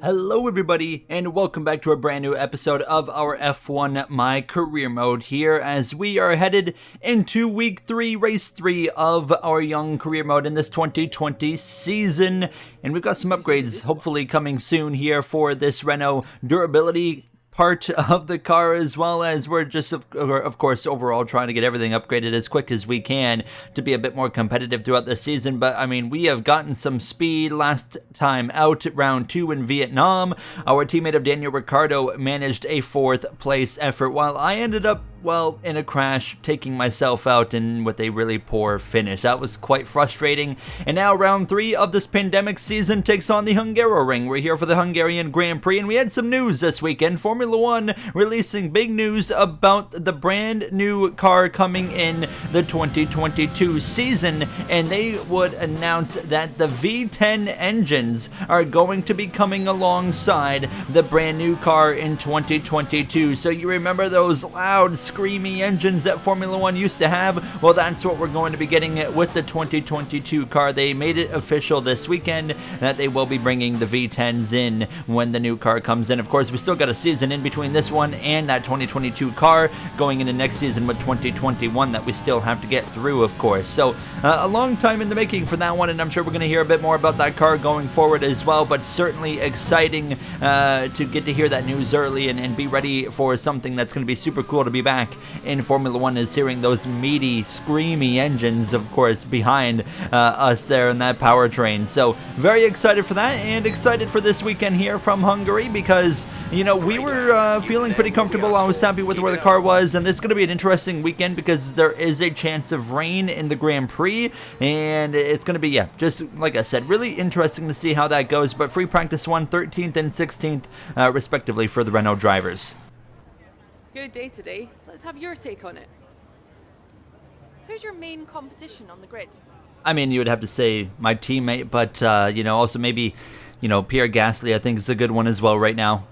Hello everybody, and welcome back to a brand new episode of our F1 My Career mode here as we are headed into week 3, race 3 of our young career mode in this 2020 season. And we've got some upgrades hopefully coming soon here for this Renault durability part of the car, as well as we're just of course overall trying to get everything upgraded as quick as we can to be a bit more competitive throughout the season. But I mean, we have gotten some speed last time out, round 2 in Vietnam. Our teammate of Daniel Ricciardo managed a 4th place effort, while I ended up, well, in a crash, taking myself out and with a really poor finish. That was quite frustrating. And now round 3 of this pandemic season takes on the Hungaroring. We're here for the Hungarian Grand Prix, and we had some news this weekend. Formula One releasing big news about the brand new car coming in the 2022 season, and they would announce that the V10 engines are going to be coming alongside the brand new car in 2022. So you remember those loud screamy engines that Formula One used to have? Well, that's what we're going to be getting with the 2022 car. They made it official this weekend that they will be bringing the V10s in when the new car comes in. Of course, we still got a season in between this one and that 2022 car going into next season with 2021 that we still have to get through, of course. So a long time in the making for that one, and I'm sure we're going to hear a bit more about that car going forward as well, but certainly exciting to get to hear that news early and be ready for something that's going to be super cool to be back in Formula One, is hearing those meaty, screamy engines, of course, behind us there in that powertrain. So very excited for that, and excited for this weekend here from Hungary, because, you know, we were feeling pretty comfortable. I was happy with where the car was, and this is going to be an interesting weekend because there is a chance of rain in the Grand Prix, and it's going to be, yeah, just like I said, really interesting to see how that goes. But free practice 1, 13th and 16th, respectively, for the Renault drivers. Good day today. Let's have your take on it. Who's your main competition on the grid? I mean, you would have to say my teammate, but, you know, also maybe, you know, Pierre Gasly, I think, is a good one as well right now.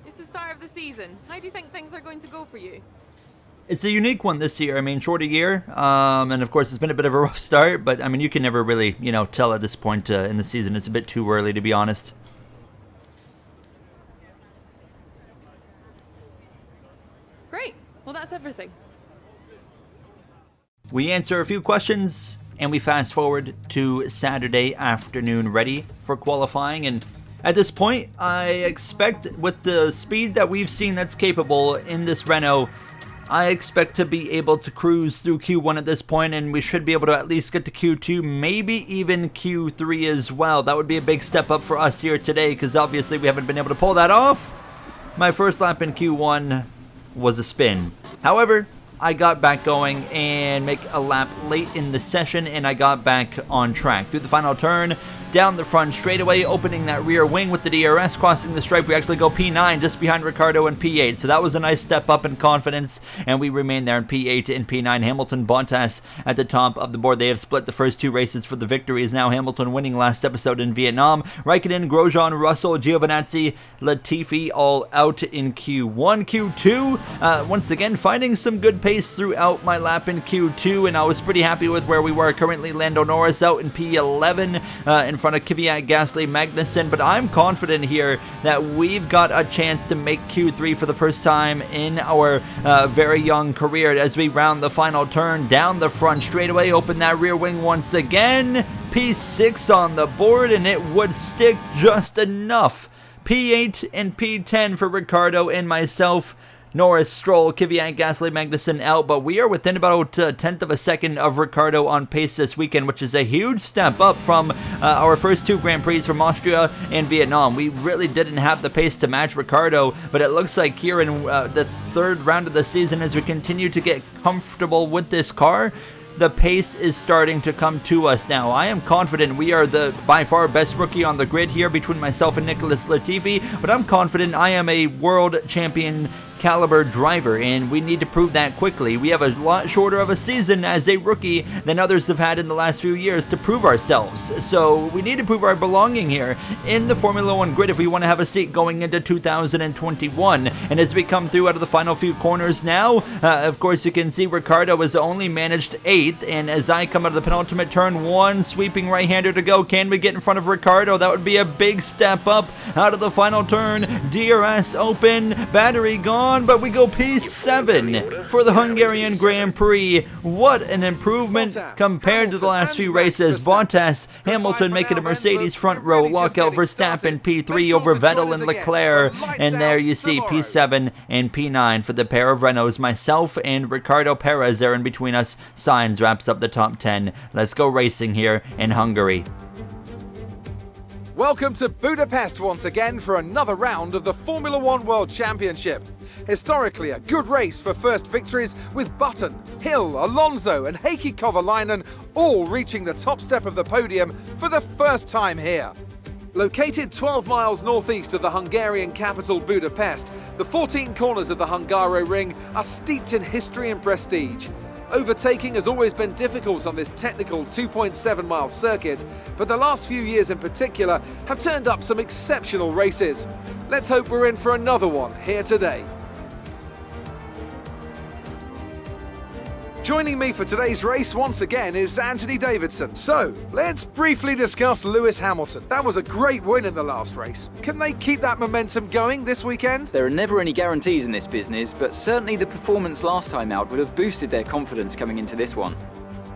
It's the start of the season. How do you think things are going to go for you? It's a unique one this year. I mean, shorter year, and of course it's been a bit of a rough start, but I mean, you can never really, you know, tell at this point in the season. It's a bit too early, to be honest. Great. Well, that's everything. We answer a few questions, and we fast forward to Saturday afternoon, ready for qualifying. And at this point, I expect, with the speed that we've seen that's capable in this Renault, I expect to be able to cruise through Q1 at this point, and we should be able to at least get to Q2, maybe even Q3 as well. That would be a big step up for us here today, because obviously we haven't been able to pull that off. My first lap in Q1 was a spin. However, I got back going and make a lap late in the session, and I got back on track. Through the final turn, down the front straightaway, opening that rear wing with the DRS, crossing the stripe, we actually go P9 just behind Ricciardo in P8. So that was a nice step up in confidence, and we remain there in P8 and P9. Hamilton, Bottas at the top of the board. They have split the first 2 races for the victories. Now Hamilton winning last episode in Vietnam. Raikkonen, Grosjean, Russell, Giovinazzi, Latifi all out in Q1. Q2, once again, finding some good pace throughout my lap in Q2, and I was pretty happy with where we were. Currently, Lando Norris out in P11 in front of Kvyat, Gasly, Magnussen, but I'm confident here that we've got a chance to make Q3 for the first time in our very young career as we round the final turn, down the front straightaway, open that rear wing once again, P6 on the board, and it would stick just enough. P8 and P10 for Ricciardo and myself. Norris, Stroll, Kvyat, Gasly, Magnussen out, but we are within about a tenth of a second of Ricciardo on pace this weekend, which is a huge step up from our first 2 Grand Prix from Austria and Vietnam. We really didn't have the pace to match Ricciardo, but it looks like here in the 3rd round of the season, as we continue to get comfortable with this car, the pace is starting to come to us now. I am confident we are the by far best rookie on the grid here between myself and Nicholas Latifi, but I'm confident I am a world champion caliber driver, and we need to prove that quickly. We have a lot shorter of a season as a rookie than others have had in the last few years to prove ourselves. So we need to prove our belonging here in the Formula One grid if we want to have a seat going into 2021. And as we come through out of the final few corners now, of course you can see Ricciardo has only managed 8th, and as I come out of the penultimate turn, one sweeping right-hander to go. Can we get in front of Ricciardo? That would be a big step up out of the final turn. DRS open, battery gone, but we go P7 for the Hungarian Grand Prix. What an improvement compared to the last few races. Bottas, Hamilton making a Mercedes front row, lockout Verstappen P3 over Vettel and Leclerc, and there you see P7 and P9 for the pair of Renaults. Myself and Ricardo Perez there in between us. Sainz wraps up the top 10. Let's go racing here in Hungary. Welcome to Budapest once again for another round of the Formula One World Championship. Historically, a good race for first victories, with Button, Hill, Alonso and Heikki Kovalainen all reaching the top step of the podium for the first time here. Located 12 miles northeast of the Hungarian capital Budapest, the 14 corners of the Hungaroring are steeped in history and prestige. Overtaking has always been difficult on this technical 2.7-mile circuit, but the last few years in particular have turned up some exceptional races. Let's hope we're in for another one here today. Joining me for today's race once again is Anthony Davidson. So, let's briefly discuss Lewis Hamilton. That was a great win in the last race. Can they keep that momentum going this weekend? There are never any guarantees in this business, but certainly the performance last time out would have boosted their confidence coming into this one.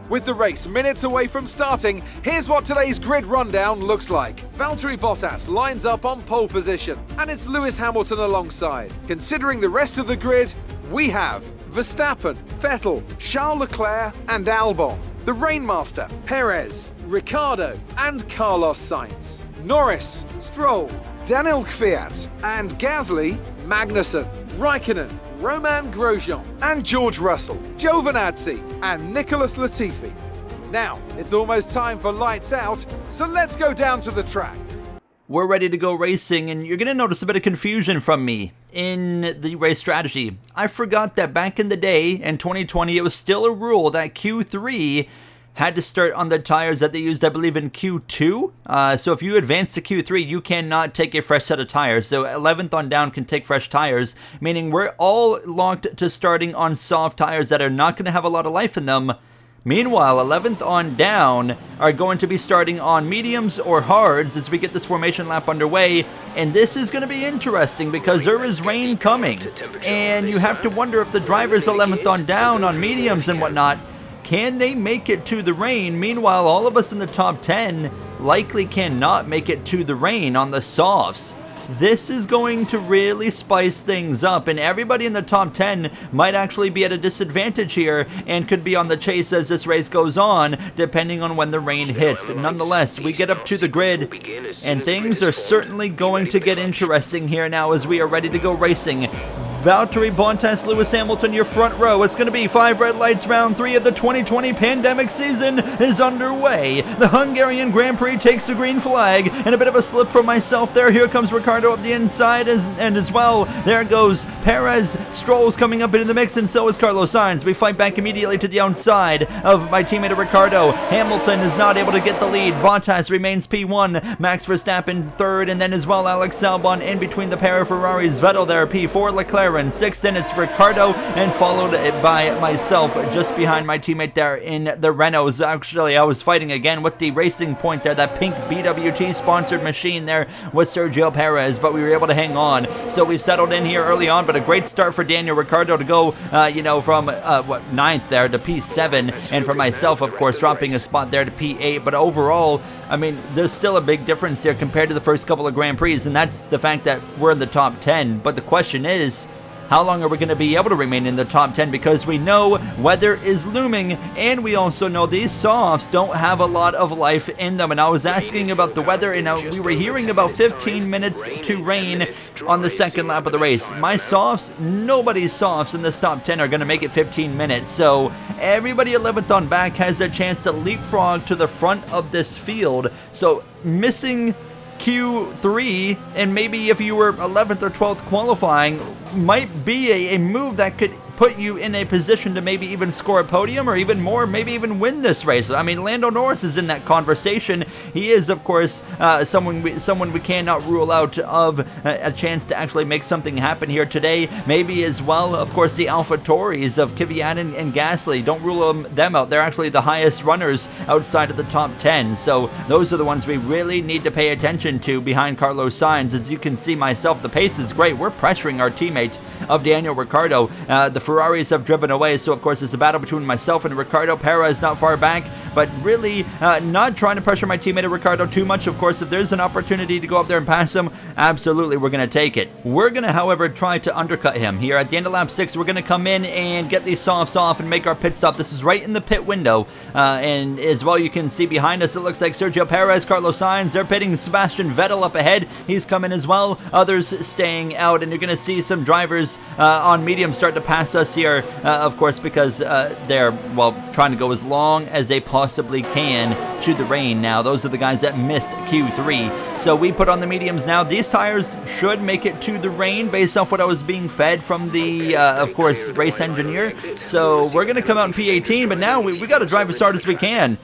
With the race minutes away from starting, here's what today's grid rundown looks like. Valtteri Bottas lines up on pole position, and it's Lewis Hamilton alongside. Considering the rest of the grid, we have Verstappen, Vettel, Charles Leclerc and Albon. The Rainmaster, Perez, Ricciardo and Carlos Sainz. Norris, Stroll, Daniel Kvyat and Gasly, Magnussen, Raikkonen, Romain Grosjean and George Russell, Giovinazzi and Nicholas Latifi. Now, it's almost time for lights out, so let's go down to the track. We're ready to go racing, and you're going to notice a bit of confusion from me in the race strategy. I forgot that back in the day, in 2020, it was still a rule that Q3 had to start on the tires that they used, I believe, in Q2. So if you advance to Q3, you cannot take a fresh set of tires. So 11th on down can take fresh tires, meaning we're all locked to starting on soft tires that are not going to have a lot of life in them. Meanwhile, 11th on down are going to be starting on mediums or hards as we get this formation lap underway, and this is going to be interesting because there is rain coming, and you have to wonder if the drivers 11th on down on mediums and whatnot, can they make it to the rain? Meanwhile, all of us in the top 10 likely cannot make it to the rain on the softs. This is going to really spice things up, and everybody in the top 10 might actually be at a disadvantage here and could be on the chase as this race goes on, depending on when the rain hits. Nonetheless, we get up to the grid, and things are certainly going to get interesting here now as we are ready to go racing. Valtteri Bottas, Lewis Hamilton, your front row. It's going to be 5 red lights. Round 3 of the 2020 pandemic season is underway. The Hungarian Grand Prix takes the green flag, and a bit of a slip from myself there. Here comes Ricciardo up the inside, and as well, there goes Perez. Stroll's coming up into the mix, and so is Carlos Sainz. We fight back immediately to the outside of my teammate Ricciardo. Hamilton is not able to get the lead. Bottas remains P1. Max Verstappen third, and then as well Alex Albon in between the pair of Ferraris. Vettel there, P4. Leclerc in 6th, and it's Ricciardo, and followed by myself just behind my teammate there in the Renaults. Actually, I was fighting again with the Racing Point there, that pink BWT sponsored machine there with Sergio Perez, but we were able to hang on. So we've settled in here early on, but a great start for Daniel Ricciardo to go, from 9th there to P7, and for myself, of course, dropping a spot there to P8. But overall, I mean, there's still a big difference here compared to the first couple of Grand Prix, and that's the fact that we're in the top 10. But the question is, how long are we going to be able to remain in the top 10? Because we know weather is looming, and we also know these softs don't have a lot of life in them. And I was asking about the weather, and we were hearing about 15 minutes to rain on the second lap of the race. My softs, nobody's softs in this top 10 are going to make it 15 minutes. So everybody 11th on back has a chance to leapfrog to the front of this field. So missing Q3, and maybe if you were 11th or 12th qualifying, might be a move that could put you in a position to maybe even score a podium or even more, maybe even win this race. I mean, Lando Norris is in that conversation. He is, of course, someone we cannot rule out of a chance to actually make something happen here today. Maybe as well, of course, the AlphaTauris of Kvyat and Gasly. Don't rule them out. They're actually the highest runners outside of the top 10. So those are the ones we really need to pay attention to behind Carlos Sainz. As you can see myself, the pace is great. We're pressuring our teammate of Daniel Ricciardo. The Ferraris have driven away, so of course it's a battle between myself and Ricciardo. Perez not far back, but really not trying to pressure my teammate Ricciardo too much. Of course, if there's an opportunity to go up there and pass him, absolutely we're going to take it. We're going to, however, try to undercut him here at the end of lap 6. We're going to come in and get these softs off and make our pit stop. This is right in the pit window, and as well you can see behind us, it looks like Sergio Perez, Carlos Sainz, they're pitting Sebastian Vettel up ahead. He's coming as well, others staying out, and you're going to see some drivers on medium start to pass us here, of course, because they're, well, trying to go as long as they possibly can to the rain. Now, those are the guys that missed Q3. So we put on the mediums now. These tires should make it to the rain based off what I was being fed from the, of course, race engineer. So we're going to come out in P18, but now we got to drive as hard as we can,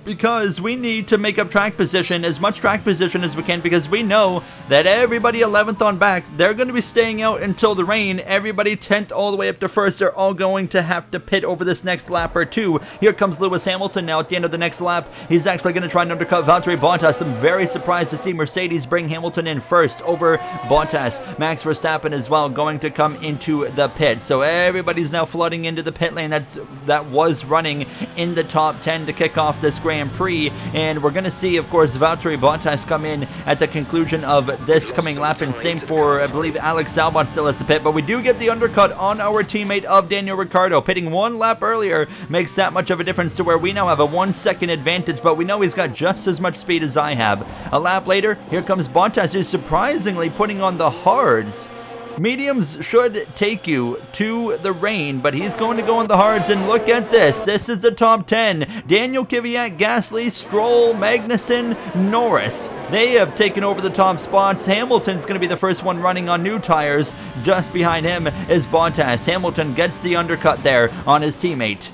because we need to make up track position, as much track position as we can, because we know that everybody 11th on back, they're going to be staying out until the rain. Everybody 10th all the way up to 1st, they're all going to have to pit over this next lap or two. Here comes Lewis Hamilton now at the end of the next lap. He's actually going to try and undercut Valtteri Bottas. I'm very surprised to see Mercedes bring Hamilton in first over Bottas. Max Verstappen as well going to come into the pit. So everybody's now flooding into the pit lane that was running in the top 10 to kick off this Grand Prix, and we're going to see, of course, Valtteri Bottas come in at the conclusion of this coming lap, and same for, I believe, Alex Albon still has the pit, but we do get the undercut on our teammate of Daniel Ricciardo. Pitting one lap earlier makes that much of a difference to where we now have a 1 second advantage, but we know he's got just as much speed as I have. A lap later, here comes Bottas, who's surprisingly putting on the hards. Mediums should take you to the rain, but he's going to go on the hards, and look at this. This is the top 10. Daniel Kvyat, Gasly, Stroll, Magnussen, Norris. They have taken over the top spots. Hamilton's going to be the first one running on new tires. Just behind him is Bottas. Hamilton gets the undercut there on his teammate.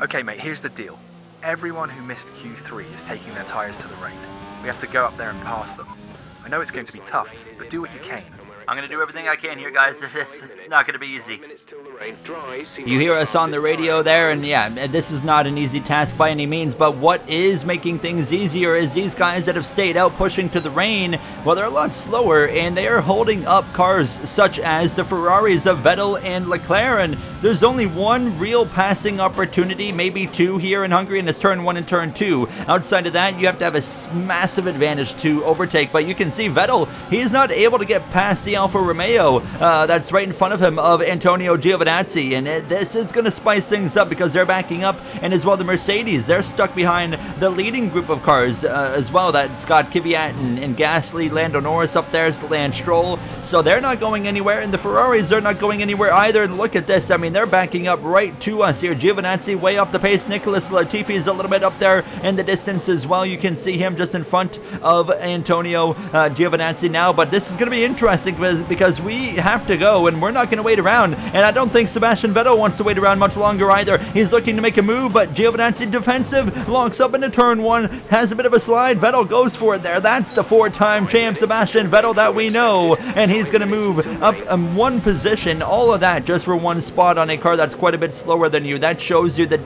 Okay, mate, here's the deal. Everyone who missed Q3 is taking their tires to the rain. We have to go up there and pass them. I know it's going to be tough, but do what you can. I'm going to do everything I can here, guys. This is not going to be easy. You hear us on the radio there, and yeah, this is not an easy task by any means, but what is making things easier is these guys that have stayed out pushing to the rain, well, they're a lot slower, and they are holding up cars such as the Ferraris of Vettel and Leclerc, and there's only one real passing opportunity, maybe two here in Hungary, and it's turn 1 and turn 2. Outside of that, you have to have a massive advantage to overtake, but you can see Vettel, he's not able to get past the Alfa Romeo that's right in front of him of Antonio Giovinazzi, and this is going to spice things up because they're backing up, and as well the Mercedes, they're stuck behind the leading group of cars as well. That's got Kvyat and Gasly, Lando Norris up there, Lance Stroll, so they're not going anywhere, and the Ferraris, they're not going anywhere either. And look at this, I mean, they're backing up right to us here. Giovinazzi way off the pace. Nicholas Latifi is a little bit up there in the distance as well. You can see him just in front of Antonio Giovinazzi now, but this is going to be interesting because we have to go, and we're not going to wait around, and I don't think Sebastian Vettel wants to wait around much longer either. He's looking to make a move, but Giovinazzi defensive, locks up into turn 1, has a bit of a slide. Vettel goes for it there. That's the 4-time champ Sebastian Vettel that we know, and he's going to move up one position, all of that just for one spot on a car that's quite a bit slower than you. That shows you the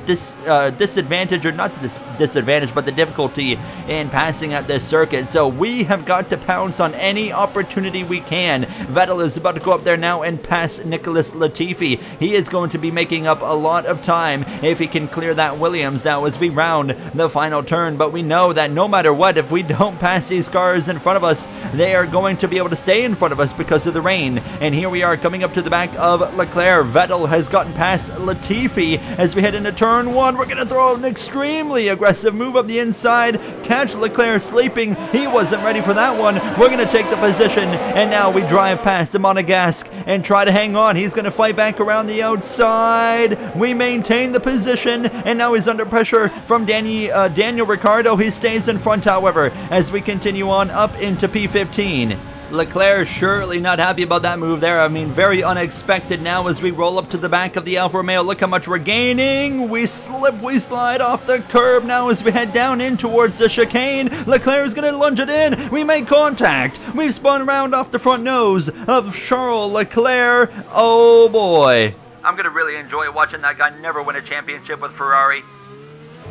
disadvantage, or not the disadvantage, but the difficulty in passing at this circuit. So we have got to pounce on any opportunity we can. Vettel is about to go up there now and pass Nicholas Latifi. He is going to be making up a lot of time if he can clear that Williams now as we round the final turn, but we know that no matter what, if we don't pass these cars in front of us, they are going to be able to stay in front of us because of the rain. And here we are coming up to the back of Leclerc. Vettel has gotten past Latifi as we head into turn 1. We're going to throw an extremely aggressive aggressive move up the inside. Catch Leclerc sleeping. He wasn't ready for that one. We're going to take the position, and now we drive past him on a gas and try to hang on. He's going to fight back around the outside. We maintain the position, and now he's under pressure from Daniel Ricciardo. He stays in front, however, as we continue on up into P15. Leclerc surely not happy about that move there. I mean, very unexpected now as we roll up to the back of the Alfa Romeo. Look how much we're gaining. We slip, we slide off the curb now as we head down in towards the chicane. Leclerc is going to lunge it in. We make contact. We spun around off the front nose of Charles Leclerc. Oh boy. I'm going to really enjoy watching that guy never win a championship with Ferrari.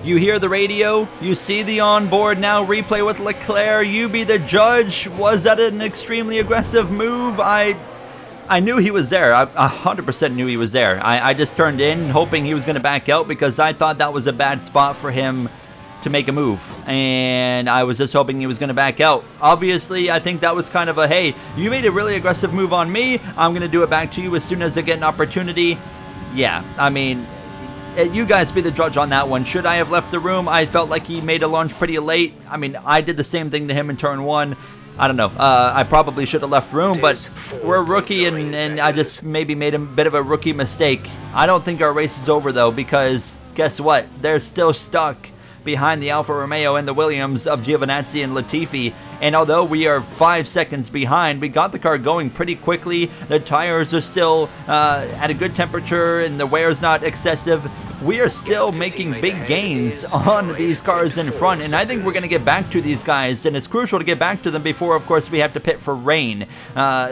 You hear the radio, you see the onboard now replay with Leclerc, you be the judge. Was that an extremely aggressive move? I knew he was there. I 100% knew he was there. I just turned in hoping he was going to back out because I thought that was a bad spot for him to make a move. And I was just hoping he was going to back out. Obviously, I think that was kind of a, hey, you made a really aggressive move on me. I'm going to do it back to you as soon as I get an opportunity. Yeah, I mean, you guys be the judge on that one. Should I have left the room? I felt like he made a lunge pretty late. I mean, I did the same thing to him in turn one. I don't know. I probably should have left room, but we're a rookie, and I just maybe made a bit of a rookie mistake. I don't think our race is over, though, because guess what? They're still stuck behind the Alfa Romeo and the Williams of Giovinazzi and Latifi. And although we are 5 seconds behind, we got the car going pretty quickly. The tires are still at a good temperature and the wear's not excessive. We are still making big gains on these cars in front, and I think we're going to get back to these guys, and it's crucial to get back to them before, of course, we have to pit for rain.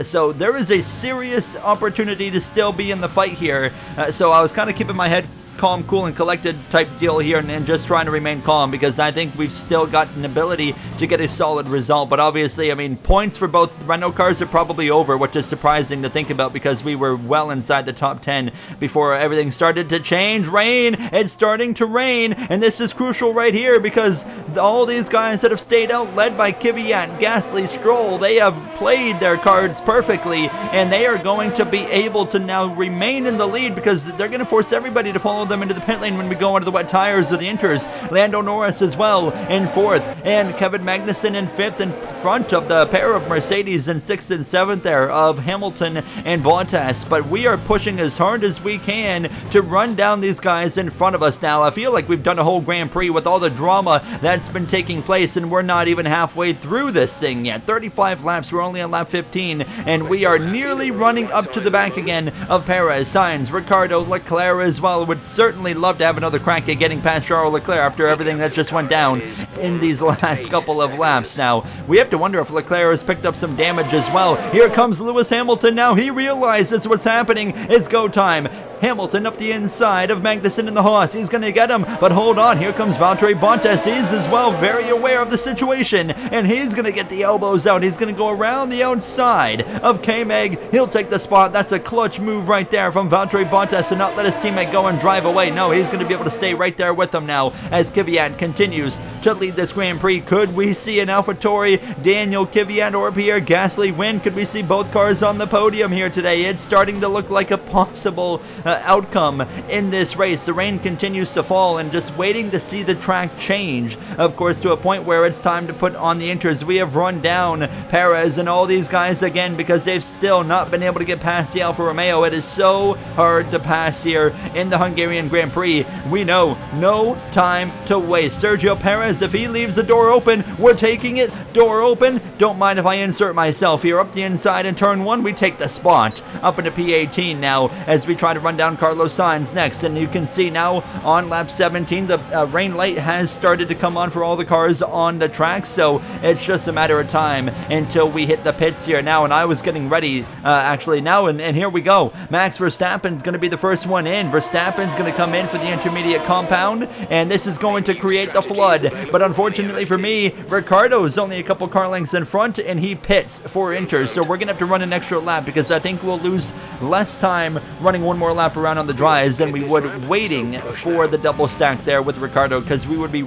So there is a serious opportunity to still be in the fight here. So I was kind of keeping my head calm, cool, and collected type deal here, and just trying to remain calm because I think we've still got an ability to get a solid result. But obviously, I mean, points for both Renault cars are probably over, which is surprising to think about because we were well inside the top 10 before everything started to change. Rain, it's starting to rain, and this is crucial right here because all these guys that have stayed out, led by Kvyat, Gasly, Stroll, they have played their cards perfectly, and they are going to be able to now remain in the lead because they're going to force everybody to follow them into the pit lane when we go onto the wet tires of the Inters. Lando Norris as well in 4th, and Kevin Magnussen in 5th in front of the pair of Mercedes in 6th and 7th there of Hamilton and Bottas. But we are pushing as hard as we can to run down these guys in front of us now. I feel like we've done a whole Grand Prix with all the drama that's been taking place, and we're not even halfway through this thing yet. 35 laps, we're only on lap 15, and we are nearly running up to the back again of Perez, Sainz, Ricciardo, Leclerc as well. Would certainly love to have another crack at getting past Charles Leclerc after everything that just went down in these last couple of laps. Now, we have to wonder if Leclerc has picked up some damage as well. Here comes Lewis Hamilton now. He realizes what's happening. It's go time. Hamilton up the inside of Magnussen in the Haas. He's going to get him, but hold on. Here comes Valtteri Bottas. He's as well very aware of the situation, and he's going to get the elbows out. He's going to go around the outside of K-Mag. He'll take the spot. That's a clutch move right there from Valtteri Bottas to not let his teammate go and drive away. No, he's going to be able to stay right there with him now as Kvyat continues to lead this Grand Prix. Could we see an AlphaTauri, Daniel Kvyat, or Pierre Gasly win? Could we see both cars on the podium here today? It's starting to look like a possible outcome in this race. The rain continues to fall, and just waiting to see the track change, of course, to a point where it's time to put on the Inters. We have run down Perez and all these guys again because they've still not been able to get past the Alfa Romeo. It is so hard to pass here in the Hungarian Grand Prix. We know no time to waste. Sergio Perez, if he leaves the door open, we're taking it. Door open. Don't mind if I insert myself here. Up the inside in turn 1, we take the spot up into P18 now as we try to run down Carlos Sainz next. And you can see now on lap 17, the rain light has started to come on for all the cars on the track, so it's just a matter of time until we hit the pits here now. And I was getting ready actually now, and here we go. Max Verstappen's going to be the first one in. Verstappen's going to come in for the intermediate compound, and this is going to create the flood. But unfortunately for me, Ricciardo's only a couple car lengths in front, and he pits for Inters, so we're going to have to run an extra lap because I think we'll lose less time running one more lap around on the dries than we would waiting for the double stack there with Ricciardo, because we would be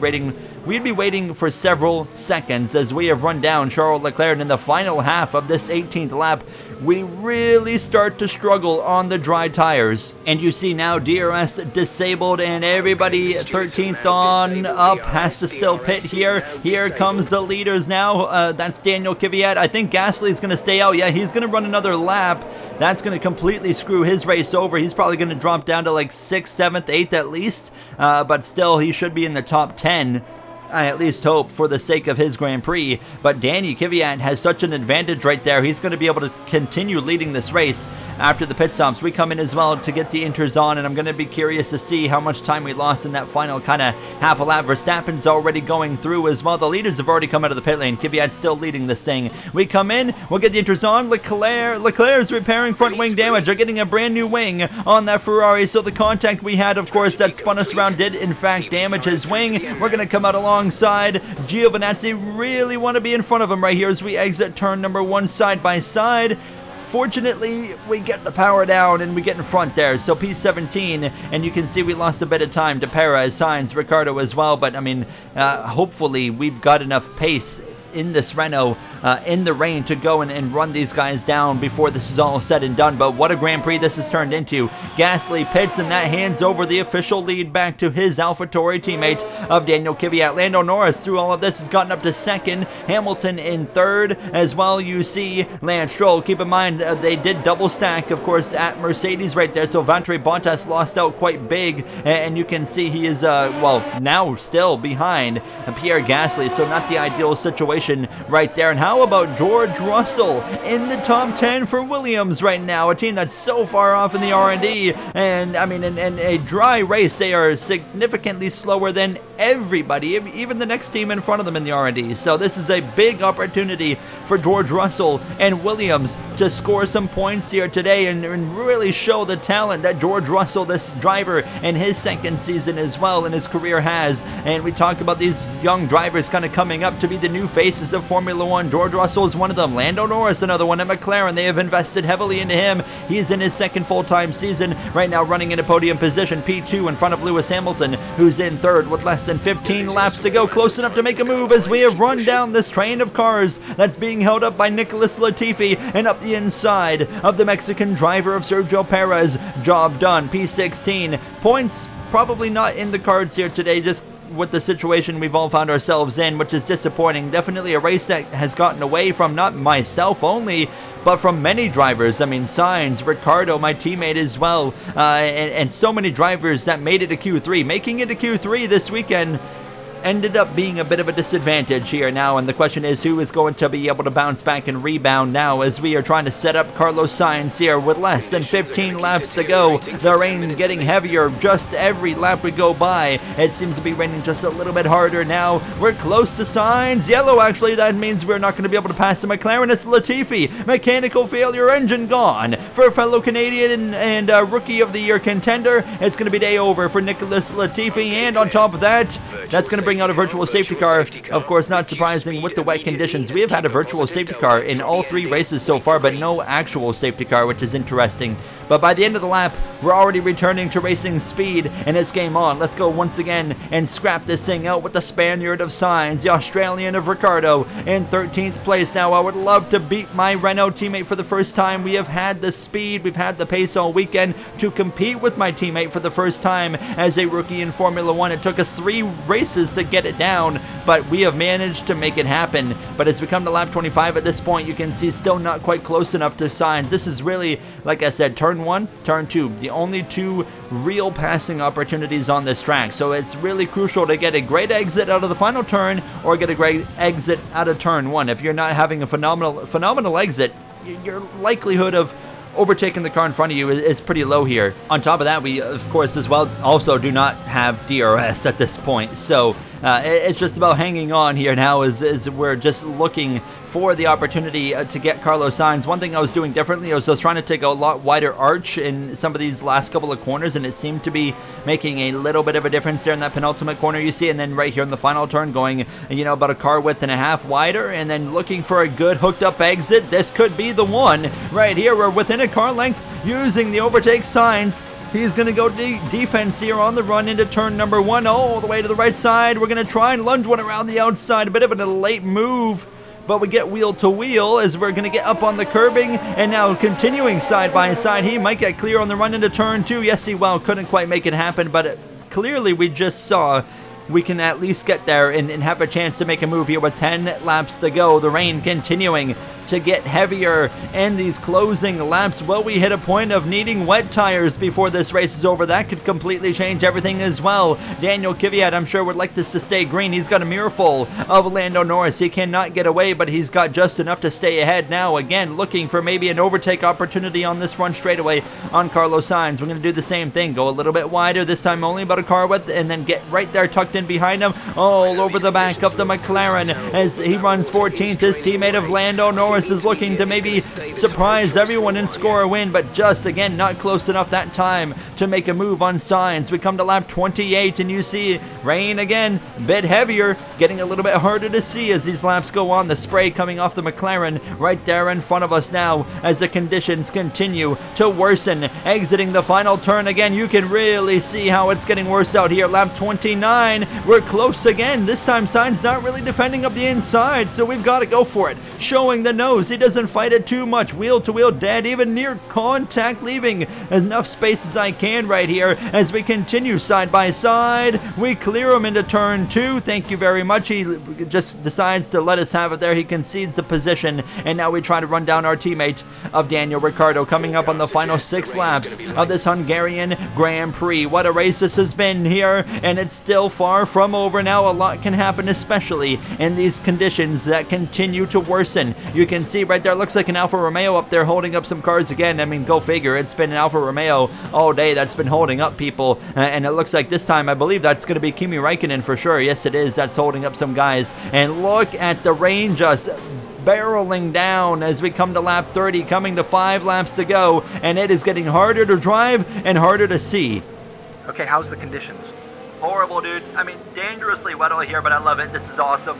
we'd be waiting for several seconds as we have run down Charles Leclerc. In the final half of this 18th lap, we really start to struggle on the dry tires. And you see now DRS disabled, and everybody 13th on up has to still pit here. Here comes the leaders now. That's Daniel Kvyat. I think Gasly's going to stay out. Yeah, he's going to run another lap. That's going to completely screw his race over. He's probably going to drop down to like 6th, 7th, 8th at least. But still, he should be in the top 10. I at least hope, for the sake of his Grand Prix. But Danny Kvyat has such an advantage right there. He's going to be able to continue leading this race after the pit stops. We come in as well to get the inters on, and I'm going to be curious to see how much time we lost in that final kind of half a lap. Verstappen's already going through as well. The leaders have already come out of the pit lane. Kvyat's still leading this thing. We come in, we'll get the inters on. Leclerc's repairing front wing damage. They're getting a brand new wing on that Ferrari, so the contact we had, of course, that spun us around did in fact damage his wing. We're going to come out alongside Giovinazzi. Really want to be in front of him right here as we exit turn number 1 side by side. Fortunately, we get the power down and we get in front there. So P17, and you can see we lost a bit of time to Perez, Sainz, Ricciardo as well. But I mean, hopefully we've got enough pace in this Renault in the rain to go and run these guys down before this is all said and done. But what a Grand Prix this has turned into. Gasly pits, and that hands over the official lead back to his AlphaTauri teammate of Daniel Kvyat. Lando Norris through all of this has gotten up to 2nd, Hamilton in 3rd as well. You see Lance Stroll. Keep in mind they did double stack, of course, at Mercedes right there, so Valtteri Bottas lost out quite big, and you can see he is well, now still behind Pierre Gasly, so not the ideal situation right there. And how about George Russell in the top 10 for Williams right now, a team that's so far off in the R&D, and I mean in a dry race they are significantly slower than everybody, even the next team in front of them in the R&D. So this is a big opportunity for George Russell and Williams to score some points here today and really show the talent that George Russell, this driver, in his 2nd season as well in his career has. And we talk about these young drivers kind of coming up to be the new faces of Formula One. George Russell is one of them. Lando Norris another one. At McLaren, they have invested heavily into him. He's in his 2nd full-time season right now, running in a podium position, P2 in front of Lewis Hamilton, who's in 3rd with less than 15 laps to go, close enough to make a move as we have run down this train of cars that's being held up by Nicholas Latifi and up the inside of the Mexican driver of Sergio Perez. Job done. P16. Points probably not in the cards here today, just with the situation we've all found ourselves in, which is disappointing. Definitely a race that has gotten away from not myself only, but from many drivers. I mean, Sainz, Ricciardo, my teammate as well, and so many drivers that made it to Q3. Making it to Q3 this weekend ended up being a bit of a disadvantage here now, and the question is who is going to be able to bounce back and rebound now as we are trying to set up Carlos Sainz here with less than 15 laps to go. The rain getting heavier just every lap we go by. It seems to be raining just a little bit harder now. We're close to Sainz. Yellow, actually. That means we're not going to be able to pass the McLaren. It's Latifi. Mechanical failure, engine gone for fellow Canadian and Rookie of the Year contender. It's going to be day over for Nicholas Latifi, and on top of that, that's going to bring out a virtual safety car. Of course, not surprising with the wet conditions. We have had a virtual safety car in all 3 races so far, but no actual safety car, which is interesting. But by the end of the lap, we're already returning to racing speed, and it's game on. Let's go once again and scrap this thing out with the Spaniard of Sainz, the Australian of Ricciardo, in 13th place now. I would love to beat my Renault teammate for the first time. We have had the speed, we've had the pace all weekend to compete with my teammate for the first time as a rookie in Formula One. It took us 3 races to get it down, but we have managed to make it happen. But as we come to lap 25 at this point, you can see still not quite close enough to Sainz. This is really, like I said, turn 1, turn 2, the only 2 real passing opportunities on this track. So it's really crucial to get a great exit out of the final turn or get a great exit out of turn 1. If you're not having a phenomenal exit, your likelihood of overtaking the car in front of you is pretty low here. On top of that, we of course as well also do not have DRS at this point, so it's just about hanging on here now as we're just looking for the opportunity to get Carlos Sainz. One thing I was doing differently, I was trying to take a lot wider arch in some of these last couple of corners, and it seemed to be making a little bit of a difference there in that penultimate corner you see, and then right here in the final turn going, you know, about a car width and a half wider, and then looking for a good hooked up exit. This could be the one right here. We're within a car length using the overtake Sainz. He's going to go defense here on the run into turn number 1, all the way to the right side. We're going to try and lunge one around the outside. A bit of a late move, but we get wheel to wheel as we're going to get up on the curbing, and now continuing side by side. He might get clear on the run into turn 2. Yes, he couldn't quite make it happen, but clearly we just saw we can at least get there and have a chance to make a move here with 10 laps to go. The rain continuing to get heavier in these closing laps. Will we hit a point of needing wet tires before this race is over? That could completely change everything as well. Daniel Kvyat, I'm sure, would like this to stay green. He's got a mirror full of Lando Norris. He cannot get away, but he's got just enough to stay ahead now. Again, looking for maybe an overtake opportunity on this front straightaway on Carlos Sainz. We're going to do the same thing. Go a little bit wider, this time only about a car width, and then get right there tucked in behind him, all over the back of the McLaren as he runs 14th. His teammate of Lando Norris is looking to maybe surprise everyone and score a win, but just again not close enough that time to make a move on Sainz. We come to lap 28 and you see rain again, a bit heavier, getting a little bit harder to see as these laps go on. The spray coming off the McLaren right there in front of us now as the conditions continue to worsen. Exiting the final turn again, you can really see how it's getting worse out here. Lap 29, we're close again. This time Sainz not really defending up the inside, so we've got to go for it. Showing the nose, he doesn't fight it too much. Wheel to wheel dead, even near contact, leaving enough space as I can right here as we continue side by side. We clear him into turn 2. Thank you very much. He just decides to let us have it there. He concedes the position, and now we try to run down our teammate of Daniel Ricciardo coming up on the final 6 laps of this Hungarian Grand Prix. What a race this has been here, and it's still far from over now. A lot can happen, especially in these conditions that continue to worsen. You can see right there, looks like an Alfa Romeo up there holding up some cars again. I mean, go figure. It's been an Alfa Romeo all day that's been holding up people, and it looks like this time, I believe that's going to be Kimi Räikkönen for sure. Yes, it is. That's holding up some guys. And look at the rain just barreling down as we come to lap 30, coming to 5 laps to go, and it is getting harder to drive and harder to see. Okay, how's the conditions? Horrible, dude. I mean, dangerously wet out here, but I love it. This is awesome.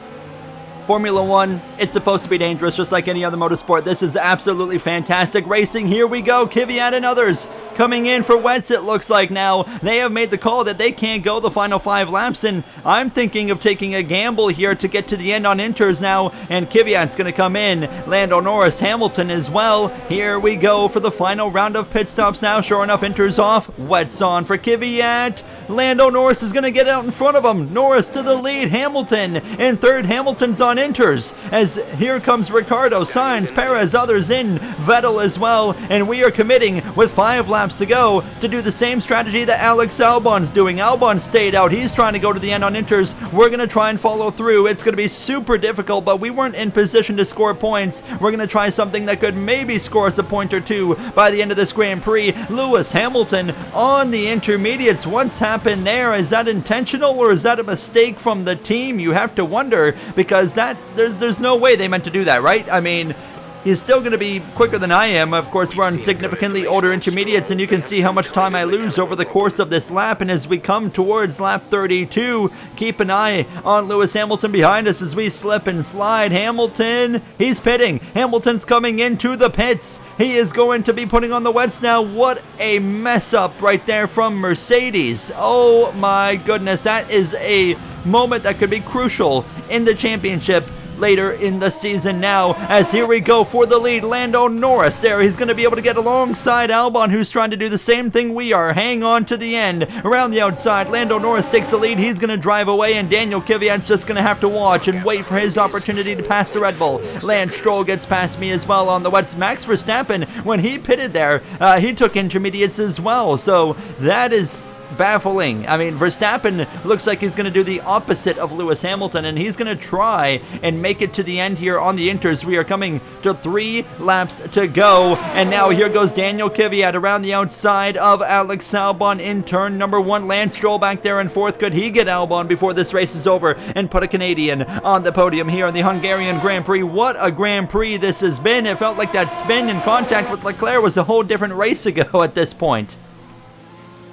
Formula One, it's supposed to be dangerous just like any other motorsport. This is absolutely fantastic racing. Here we go. Kvyat and others coming in for wets, it looks like now. They have made the call that they can't go the final 5 laps, and I'm thinking of taking a gamble here to get to the end on inters now, and Kvyat's going to come in. Lando Norris, Hamilton as well. Here we go for the final round of pit stops now. Sure enough, inters off. Wets on for Kvyat. Lando Norris is going to get out in front of him. Norris to the lead. Hamilton in third. Hamilton's on inters as here comes Ricciardo, Sainz, Perez, others in, Vettel as well, and we are committing with 5 laps to go to do the same strategy that Alex Albon's doing. Albon stayed out. He's trying to go to the end on inters. We're going to try and follow through. It's going to be super difficult, but we weren't in position to score points. We're going to try something that could maybe score us a point or 2 by the end of this Grand Prix. Lewis Hamilton on the intermediates. What's happened there? Is that intentional or is that a mistake from the team? You have to wonder, because there's no way they meant to do that, right? I mean, he's still going to be quicker than I am. Of course, we're on significantly older intermediates, and you can see how much time I lose over the course of this lap. And as we come towards lap 32, keep an eye on Lewis Hamilton behind us as we slip and slide. Hamilton, he's pitting. Hamilton's coming into the pits. He is going to be putting on the wets now. What a mess up right there from Mercedes. Oh my goodness, that is a moment that could be crucial in the championship later in the season now, as here we go for the lead. Lando Norris there. He's going to be able to get alongside Albon, who's trying to do the same thing we are. Hang on to the end. Around the outside, Lando Norris takes the lead. He's going to drive away, and Daniel Kvyat's just going to have to watch and wait for his opportunity to pass the Red Bull. Lance Stroll gets past me as well on the wets. Max Verstappen, when he pitted there, he took intermediates as well, so that is baffling. I mean, Verstappen looks like he's going to do the opposite of Lewis Hamilton, and he's going to try and make it to the end here on the inters. We are coming to 3 laps to go, and now here goes Daniel Kvyat around the outside of Alex Albon in turn number 1. Lance Stroll back there in 4th. Could he get Albon before this race is over and put a Canadian on the podium here in the Hungarian Grand Prix? What a Grand Prix this has been. It felt like that spin in contact with Leclerc was a whole different race ago at this point.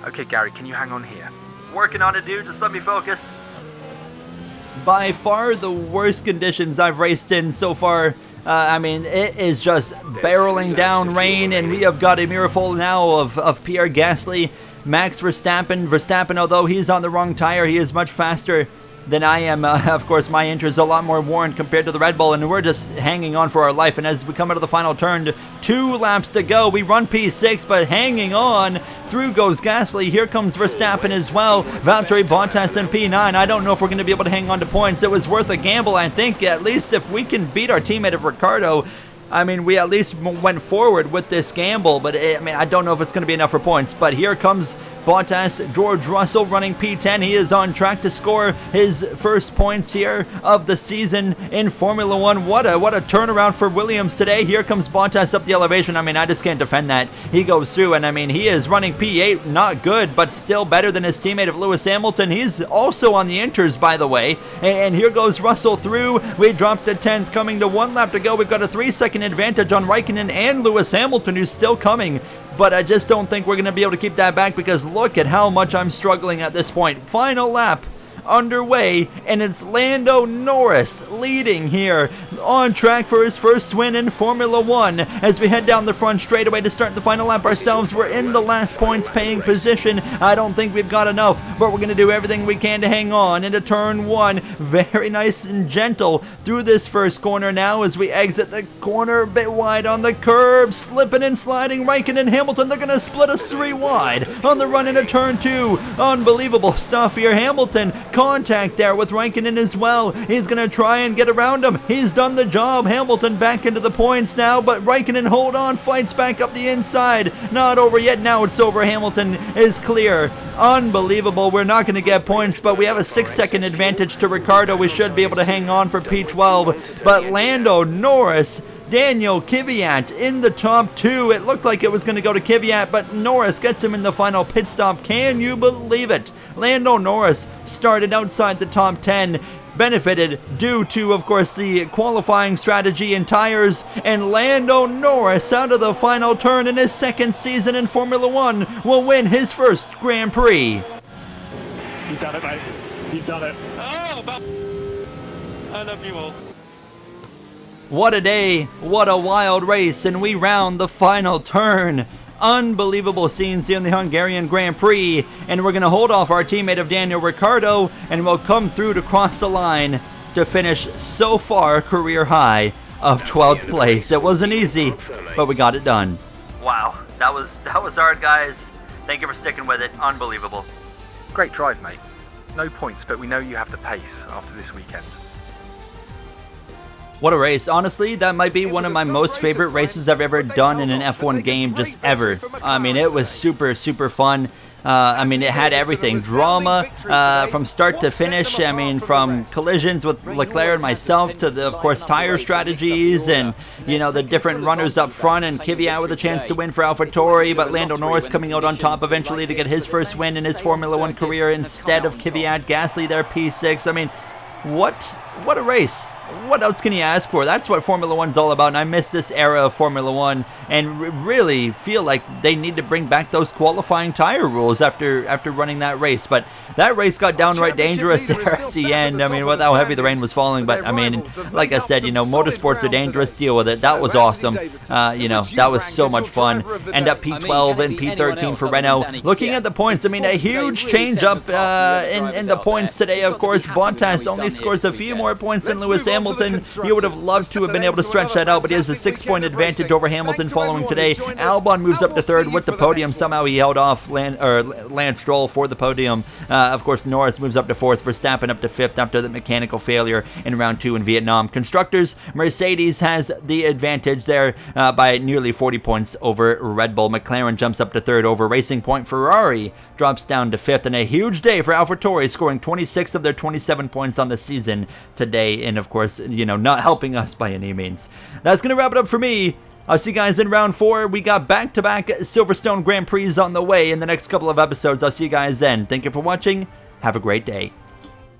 Okay, Gary, can you hang on here? Working on it, dude. Just let me focus. By far the worst conditions I've raced in so far I mean, it is just barreling down rain, and we have got a miracle now of Pierre Gasly, Max Verstappen. Verstappen, although he's on the wrong tire, he is much faster than I am. Of course, my injury is a lot more worn compared to the Red Bull, and we're just hanging on for our life. And as we come out of the final turn, 2 laps to go. We run P6, but hanging on. Through goes Gasly. Here comes Verstappen as well. Valtteri Bottas in P9. I don't know if we're going to be able to hang on to points. It was worth a gamble. I think at least if we can beat our teammate of Ricciardo, I mean, we at least went forward with this gamble, but I don't know if it's going to be enough for points. But here comes Bottas, George Russell running P10. He is on track to score his first points here of the season in Formula One. What a turnaround for Williams today. Here comes Bottas up the elevation. I mean, I just can't defend that. He goes through, and I mean, he is running P8. Not good, but still better than his teammate of Lewis Hamilton. He's also on the inters, by the way. And here goes Russell through. We dropped to 10th, coming to 1 lap to go. We've got a 3-second advantage on Raikkonen and Lewis Hamilton, who's still coming. But I just don't think we're going to be able to keep that back, because look at how much I'm struggling at this point. Final lap underway, and it's Lando Norris leading here, on track for his first win in Formula One. As we head down the front straightaway to start the final lap ourselves, we're in the last points paying position. I don't think we've got enough, but we're going to do everything we can to hang on into turn 1. Very nice and gentle through this first corner now as we exit the corner a bit wide on the curb, slipping and sliding. Raikkonen and Hamilton, they're going to split us 3 wide on the run into turn 2. Unbelievable stuff here. Hamilton contact there with Raikkonen as well. He's going to try and get around him. He's done the job. Hamilton back into the points now, but Raikkonen, hold on, fights back up the inside. Not over yet. Now it's over. Hamilton is clear. Unbelievable. We're not going to get points, but we have a 6-second advantage to Ricciardo. We should be able to hang on for P12, but Lando Norris, Daniel Kvyat in the top 2. It looked like it was going to go to Kvyat, but Norris gets him in the final pit stop. Can you believe it? Lando Norris started outside the top 10, benefited due to, of course, the qualifying strategy and tires, and Lando Norris out of the final turn in his 2nd season in Formula One will win his first Grand Prix. You've done it, mate. You've done it. Oh, I love you all. What a day, what a wild race, and we round the final turn. Unbelievable scenes here in the Hungarian Grand Prix, and we're going to hold off our teammate of Daniel Ricciardo, and we'll come through to cross the line to finish so far career high of 12th place. It wasn't easy, but we got it done. Wow, that was hard, guys. Thank you for sticking with it. Unbelievable. Great drive, mate. No points, but we know you have the pace after this weekend. What a race. Honestly, that might be one of my most favorite races I've ever done in an F1 game, just ever. I mean, it was super, super fun. I mean, it had everything. Drama from start to finish. I mean, from collisions with Leclerc and myself to, of course, tire strategies and, you know, the different runners up front, and Kvyat with a chance to win for AlphaTauri, but Lando Norris coming out on top eventually to get his first win in his Formula One career instead of Kvyat. Gasly there, P6. I mean, what a race. What else can you ask for? That's what Formula One's all about, and I miss this era of Formula One and really feel like they need to bring back those qualifying tire rules after running that race. But that race got downright dangerous there at the end. I mean, with how heavy the rain was falling, but I mean, like I said, you know, motorsports are dangerous. Deal with it. That was awesome. You know, that was so much fun. End up P12 and P13 for Renault. Looking at the points, I mean, a huge change up in the points today. Of course, Bottas only scores a few more points than Lewis Hamilton. You would have loved to have been able to stretch that out, but he has a 6-point advantage over Hamilton following today. Albon moves up to 3rd with the podium. Somehow he held off Lance Stroll for the podium. Of course, Norris moves up to 4th. Verstappen up to 5th after the mechanical failure in round 2 in Vietnam. Constructors, Mercedes has the advantage there by nearly 40 points over Red Bull. McLaren jumps up to 3rd over Racing Point. Ferrari drops down to 5th, and a huge day for AlphaTauri, scoring 26 of their 27 points on the season today, and of course, you know, not helping us by any means. That's going to wrap it up for me. I'll see you guys in round 4. We got back-to-back Silverstone Grand Prix on the way in the next couple of episodes. I'll see you guys then. Thank you for watching. Have a great day.